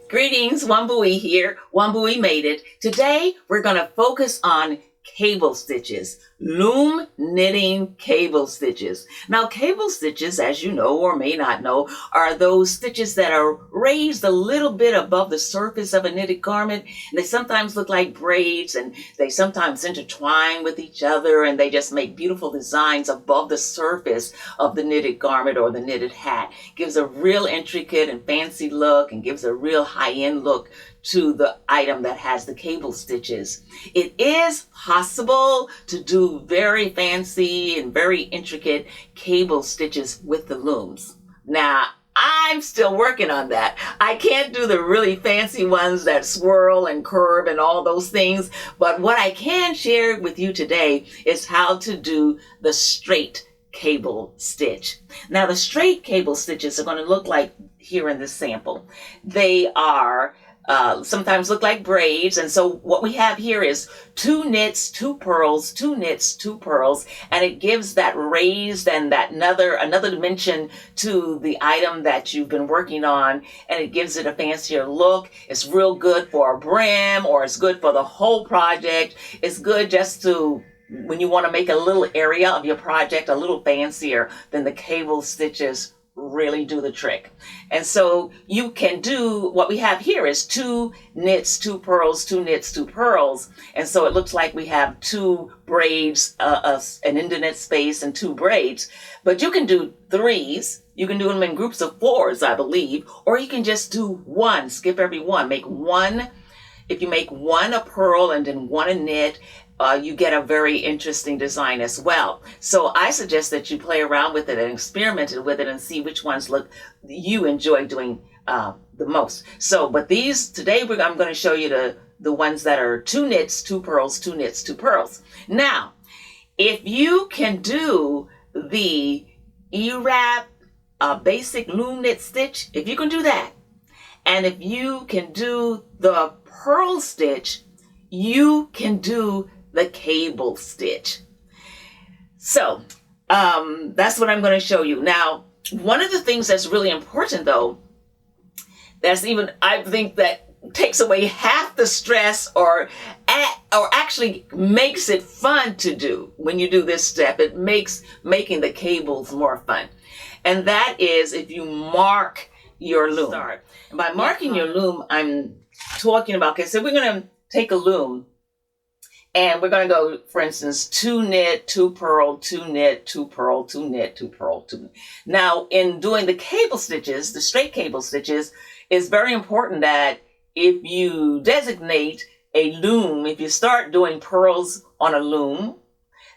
Greetings, Wambui here. Wambui made it. Today, we're going to focus on cable stitches. Loom knitting cable stitches. Now, cable stitches, as you know or may not know, are those stitches that are raised a little bit above the surface of a knitted garment. And they sometimes look like braids, and they sometimes intertwine with each other, and they just make beautiful designs above the surface of the knitted garment or the knitted hat. Gives a real intricate and fancy look, and gives a real high-end look to the item that has the cable stitches. It is possible to do very fancy and very intricate cable stitches with the looms. Now, I'm still working on that. I can't do the really fancy ones that swirl and curve and all those things, but what I can share with you today is how to do the straight cable stitch. Now, the straight cable stitches are going to look like here in this sample. They are sometimes look like braids. And so what we have here is 2 knits, 2 purls, 2 knits, 2 purls, and it gives that raised and that another dimension to the item that you've been working on, and it gives it a fancier look. It's real good for a brim, or it's good for the whole project. It's good just to when you want to make a little area of your project a little fancier, then the cable stitches really do the trick. And so you can do what we have here is 2 knits, 2 purls, 2 knits, 2 purls. And so it looks like we have 2 braids, an indent space and 2 braids. But you can do 3s. You can do them in groups of 4s, I believe, or you can just do 1, skip every one, make 1. If you make 1 a purl and then 1 a knit, you get a very interesting design as well. So I suggest that you play around with it and experiment with it and see which ones you enjoy doing the most. So, but these today I'm going to show you the ones that are 2 knits, 2 purls, 2 knits, 2 purls. Now, if you can do the E-wrap basic loom knit stitch, if you can do that, and if you can do the purl stitch, you can do the cable stitch. So that's what I'm going to show you. Now, one of the things that's really important though, I think that takes away half the stress or actually makes it fun to do when you do this step. It makes making the cables more fun. And that is if you mark your loom. And by marking your loom, I'm talking about, okay, so we're going to take a loom and we're going to go, for instance, 2 knit, 2 purl, 2 knit, 2 purl, 2 knit, 2 purl, 2 knit. Now, in doing the cable stitches, the straight cable stitches, it's very important that if you designate a loom, if you start doing purls on a loom,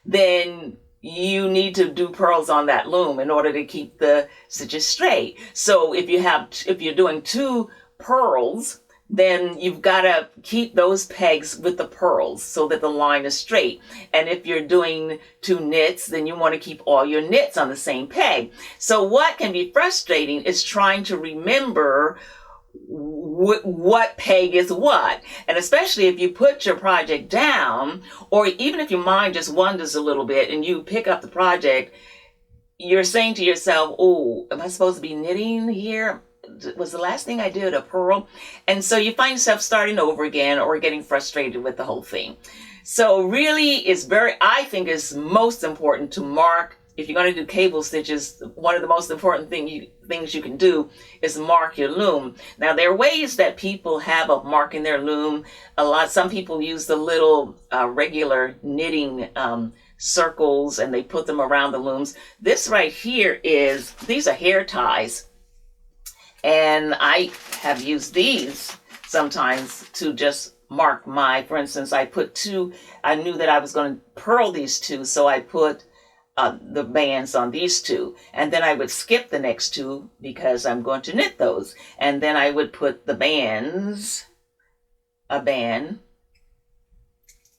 then you need to do purls on that loom in order to keep the stitches straight. So if you're doing 2 purls, then you've got to keep those pegs with the purls so that the line is straight. And if you're doing 2 knits, then you want to keep all your knits on the same peg. So what can be frustrating is trying to remember what peg is what. And especially if you put your project down, or even if your mind just wanders a little bit and you pick up the project, you're saying to yourself, oh, am I supposed to be knitting here? Was the last thing I did a purl? And so you find yourself starting over again or getting frustrated with the whole thing. So really I think it's most important to mark. If you're going to do cable stitches, one of the most important things you can do is mark your loom. Now, there are ways that people have of marking their loom. Some people use the little regular knitting circles, and they put them around the looms. This right here these are hair ties. And I have used these sometimes to just mark for instance, I knew that I was going to purl these 2, so I put the bands on these 2. And then I would skip the next 2 because I'm going to knit those. And then I would put the a band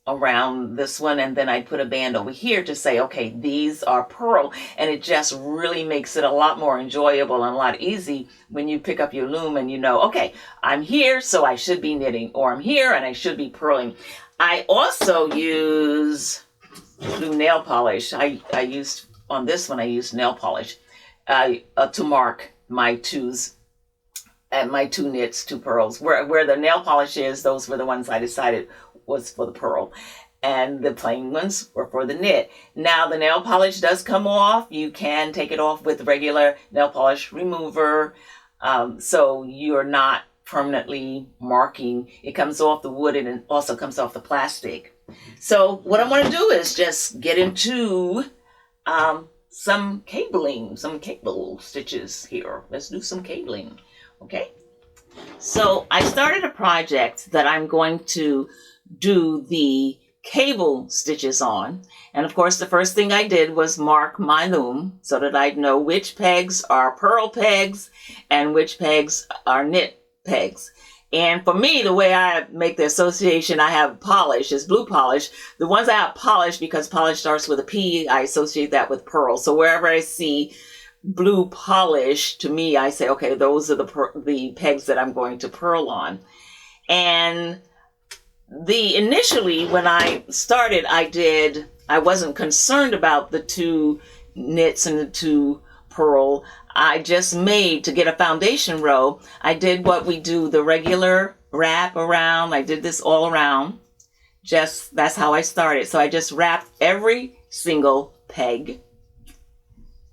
around this one, and then I put a band over here to say, okay, these are purl, and it just really makes it a lot more enjoyable and a lot easy when you pick up your loom and you know, okay, I'm here, so I should be knitting, or I'm here and I should be purling. I also use nail polish. I used nail polish to mark my 2s and my 2 knits, 2 purls. Where the nail polish is, those were the ones I decided was for the purl. And the plain ones were for the knit. Now the nail polish does come off. You can take it off with regular nail polish remover. So you're not permanently marking. It comes off the wood and it also comes off the plastic. So what I want to do is just get into some cabling, some cable stitches here. Let's do some cabling, okay? So I started a project that I'm going to do the cable stitches on. And of course, the first thing I did was mark my loom so that I'd know which pegs are purl pegs and which pegs are knit pegs. And for me, the way I make the association, I have polish, is blue polish. The ones I have polish, because polish starts with a P, I associate that with purl. So wherever I see blue polish, to me, I say, okay, those are the pegs that I'm going to purl on. And initially, when I started, I wasn't concerned about the 2 knits and the 2 purl. I just made, to get a foundation row, I did what we do, the regular wrap around. I did this all around. That's how I started. So I just wrapped every single peg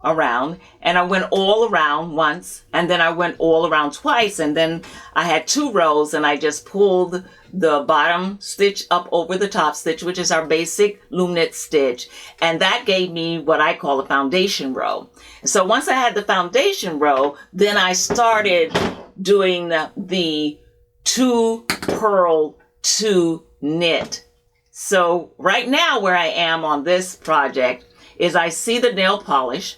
around, and I went all around once, and then I went all around twice, and then I had 2 rows, and I just pulled the bottom stitch up over the top stitch, which is our basic loom knit stitch, and that gave me what I call a foundation row. So once I had the foundation row, then I started doing the 2 purl, 2 knit. So right now where I am on this project is I see the nail polish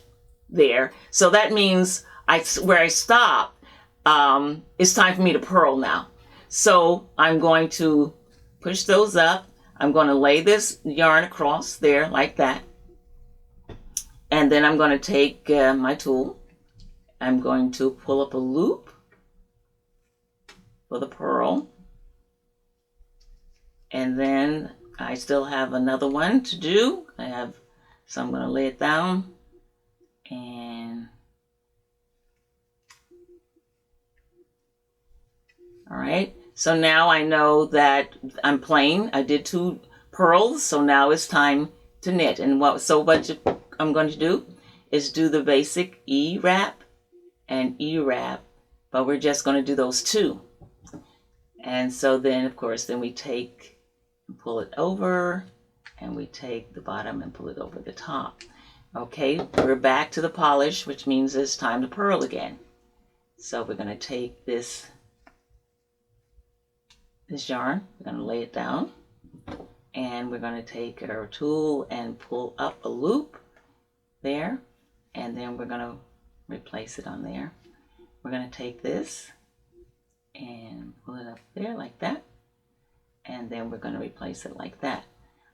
there. So that means where I stop, it's time for me to purl now. So I'm going to push those up. I'm going to lay this yarn across there like that. And then I'm going to take my tool. I'm going to pull up a loop for the purl. And then I still have another one to do. So I'm going to lay it down. And all right, so now I know that I'm plain. I did 2 purls, so now it's time to knit. And what I'm going to do is do the basic E wrap and E wrap, but we're just going to do those 2. And so then, of course, then we take and pull it over, and we take the bottom and pull it over the top. Okay, we're back to the polish, which means it's time to purl again. So we're going to take this yarn, we're going to lay it down, and we're going to take our tool and pull up a loop there, and then we're going to replace it on there. We're going to take this and pull it up there like that, and then we're going to replace it like that.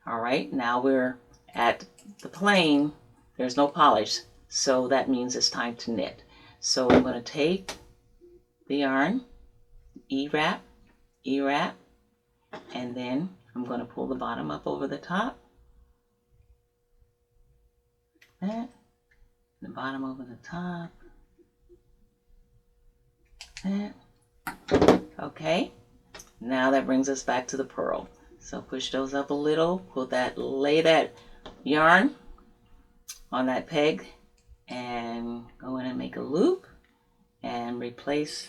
All right, now we're at the plain. There's no polish, so that means it's time to knit. So I'm going to take the yarn, E-wrap, E-wrap, and then I'm going to pull the bottom up over the top. That, the bottom over the top. That. Okay, now that brings us back to the purl. So push those up a little, lay that yarn on that peg, and go in and make a loop and replace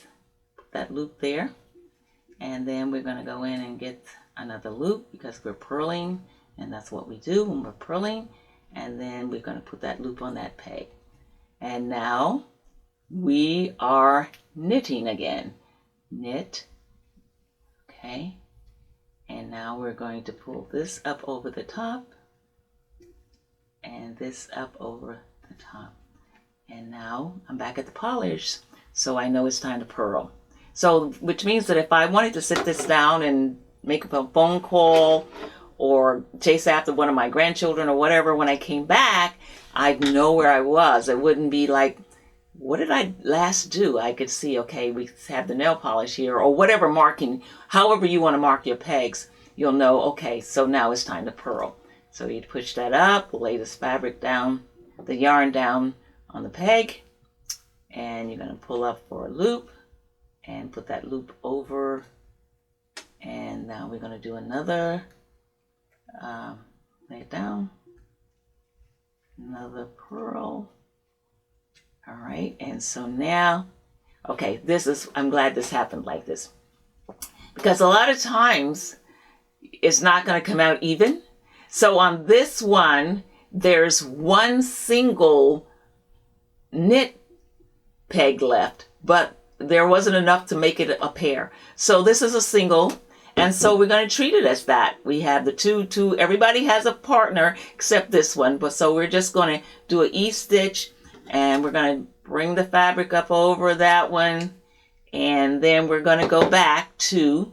that loop there. And then we're going to go in and get another loop because we're purling, and that's what we do when we're purling. And then we're going to put that loop on that peg. And now we are knitting again. Knit. Okay. And now we're going to pull this up over the top and this up over the top. And now I'm back at the polish, so I know it's time to purl. So, which means that if I wanted to sit this down and make a phone call or chase after one of my grandchildren or whatever, when I came back, I'd know where I was. It wouldn't be like, what did I last do? I could see, okay, we have the nail polish here, or whatever marking, however you want to mark your pegs, you'll know, okay, so now it's time to purl. So you'd push that up, lay this fabric down, the yarn down on the peg, and you're going to pull up for a loop, and put that loop over. And now we're going to do another, lay it down, another purl. All right, and so now, okay, I'm glad this happened like this, because a lot of times it's not going to come out even. So on this one, there's one single knit peg left, but there wasn't enough to make it a pair. So this is a single, and so we're going to treat it as that. We have the two, everybody has a partner except this one, but so we're just going to do an E-stitch, and we're going to bring the fabric up over that one, and then we're going to go back to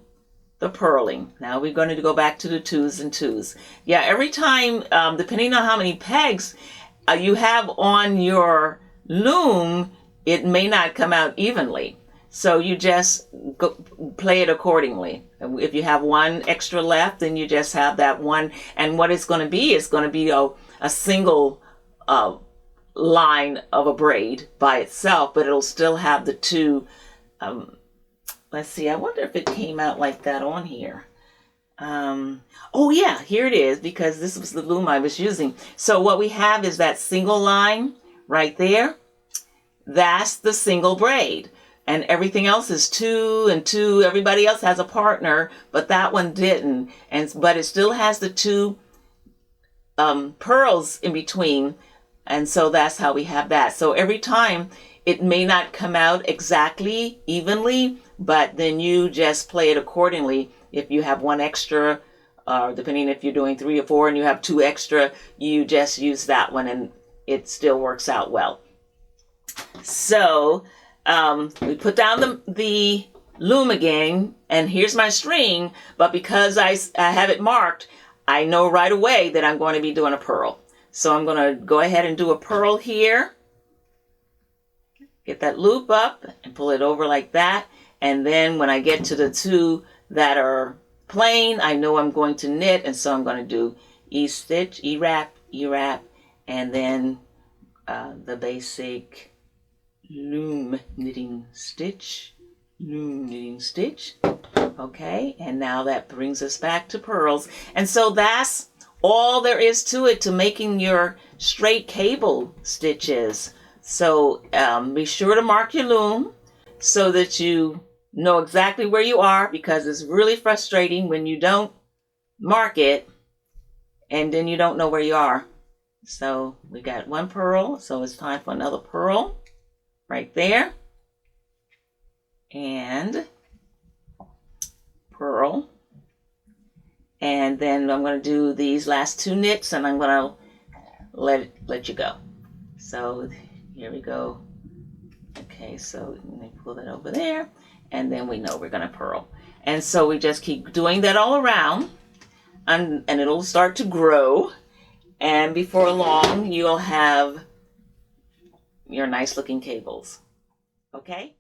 the purling. Now we're going to go back to the 2s and 2s. Yeah, every time, depending on how many pegs you have on your loom, it may not come out evenly. So you just play it accordingly. If you have one extra left, then you just have that one. And what it's going to be is going to be a single line of a braid by itself, but it'll still have the two. Let's see, I wonder if it came out like that on here. Oh yeah, here it is, because this was the loom I was using. So what we have is that single line right there. That's the single braid. And everything else is 2 and 2. Everybody else has a partner, but that one didn't. But it still has the 2 purls in between. And so that's how we have that. So every time it may not come out exactly evenly, but then you just play it accordingly. If you have one extra, depending if you're doing 3 or 4 and you have 2 extra, you just use that one and it still works out well. So we put down the loom again, and here's my string, but because I have it marked, I know right away that I'm going to be doing a purl. So I'm going to go ahead and do a purl here. Get that loop up and pull it over like that. And then when I get to the 2 that are plain, I know I'm going to knit, and so I'm going to do E-stitch, E-wrap, E-wrap, and then the basic loom knitting stitch, loom knitting stitch. Okay, and now that brings us back to purls. And so that's all there is to it, to making your straight cable stitches. So be sure to mark your loom so that you know exactly where you are, because it's really frustrating when you don't mark it and then you don't know where you are. So we got one purl, so it's time for another purl right there. And purl. And then I'm going to do these last 2 knits, and I'm going to let you go. So here we go. Okay, so let me pull that over there, and then we know we're going to purl. And so we just keep doing that all around, and it'll start to grow. And before long, you'll have your nice looking cables. Okay?